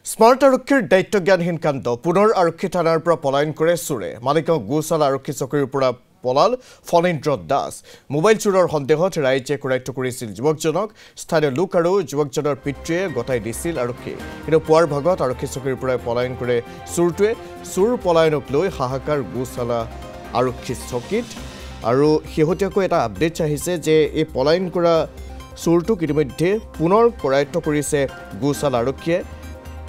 smart আৰক্ষীৰ দায়িত্বজ্ঞানহীন কাণ্ড পুনৰ আৰক্ষী থানাৰ পৰা পলায়ন কৰে চোৰে মালিগাঁও গোচালা আৰক্ষী চকীৰ পৰা পলাল ফণীন্দ্ৰ দাস মোবাইল চোৰৰ সন্দেহত ৰাইজে কৰায়ত্ব কৰিছিল যুৱকজনক স্থানীয় লোক আৰু যুৱকজনৰ পিতৃয়ে গতাই দিছিল আৰক্ষী কিন্তু পুৱাৰ ভাগত আৰক্ষী চকীৰ পৰা পলায়ন কৰে চোৰটোৱে চোৰ পলায়নক লৈ হাহাকাৰ গোচালা আৰক্ষী চকীত আৰু শেহতীয়াকৈ এটা আপডেট আহিছে যে এই পলায়ন কৰা চোৰটোক ইতিমধ্যে পুনৰ কৰায়ত্ব কৰিছে গোচালা আৰক্ষীয়ে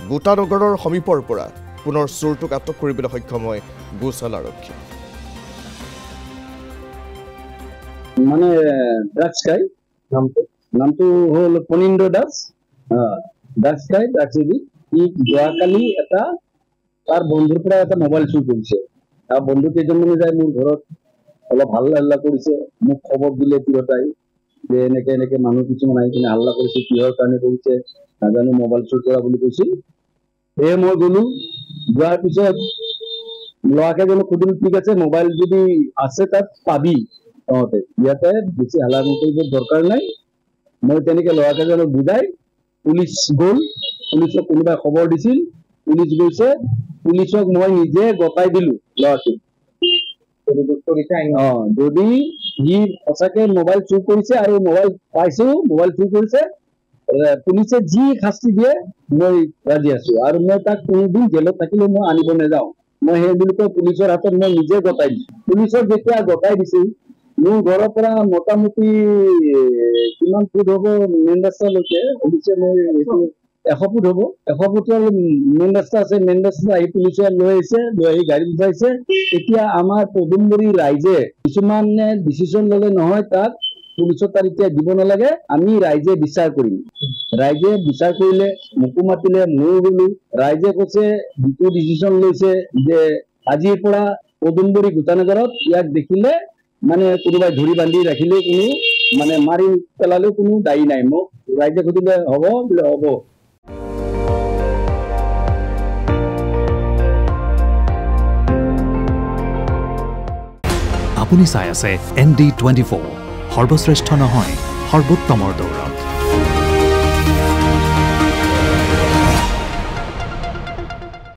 গোটানগৰৰ সমীপৰ পৰা পুনৰ চোৰটোক আটক কৰিবলৈ সক্ষম হয় গোচালা আৰক্ষী মানে ড্ৰাগছ খাই নামটো হল ফণীন্দ্ৰ দাস ড্ৰাগছ খাই ড্ৰাগছেদি যোৱাকালি এটা তাৰ বন্ধুৰ পৰা এটা মোবাইল চুৰ কৰিছে আৰু বন্ধু কেইজনমানে যাই মোৰ ঘৰত অলপ হাল্লা হাল্লা কৰিছে মোক খবৰ দিলে তিৰতাই যে এনেকে মানুহ কিছুমান আহি কিনে হাল্লা কৰিছে কিহৰ কাৰণে কৰিছে নাজানো মোবাইল চুৰ কৰা বুলি কৈছিল এই মই গলো যোৱাৰ পিছত ল'ৰাকেইজনক সুধিলো ঠিক আছে মোবাইল যদি আছে তাত পাবি তহঁতে ইয়াতে বেছি হাল্লা কৰিব দৰকাৰ নাই মই তেনেকে ল'ৰাকেইজনক বুজাই পুলিচ গ'ল পুলিচক কোনোবাই খবৰ দিছিল পুলিচ গৈছে পুলিচক মই নিজে গতাই দিলো ল'ৰাটোক যদি সি সঁচাকে মোবাইল চুৰ কৰিছে আৰু মোবাইল পাইছো মোবাইল চুৰ কৰিছে পুলিচে যি শাস্তি দিয়ে মই ৰাজি আছো আৰু মই তাক কোনোদিন জেলত থাকিলে মই আনিব নাযাওঁ মই সেই বুলি কৈ পুলিচৰ হাতত মই নিজে গতাই দিছো পুলিচক যেতিয়া গতাই দিছো মোৰ ঘৰৰ পৰা মোটামুটি কিমান ফুট হ'ব মেইন ৰাস্তালৈকে পুলিচে মই 100 ফুট হ'ব 100 ফুটৰ মেইন ৰাস্তা আছে মেইন ৰাস্তা আহি পুলিচে লৈ আহিছে লৈ আহি গাড়ী উঠাইছে এতিয়া আমাৰ পদুমবাৰী ৰাইজে কিছুমানে ডিচিশ্যন ল'লে নহয় তাক পুলিচৰ তাত এতিয়া দিব নালাগে আমি ৰাইজে বিচাৰ কৰিম ৰাইজে বিচাৰ কৰিলে মোকো মাতিলে ময়ো গলো ৰাইজে কৈছে যিটো ডিচিশ্যন লৈছে যে আজিৰ পৰা পদুমবাৰী গোটানগৰত ইয়াক দেখিলে মানে কোনোবাই ধৰি বান্ধি ৰাখিলে কোনো মানে মাৰি পেলালেও কোনো দায়ী নাই মোক ৰাইজে সুধিলে হ'ব বোলে হ'ব আপুনি চাই আছে ND24 সৰ্বশ্ৰেষ্ঠ নহয় সৰ্বোত্তমৰ দৌৰ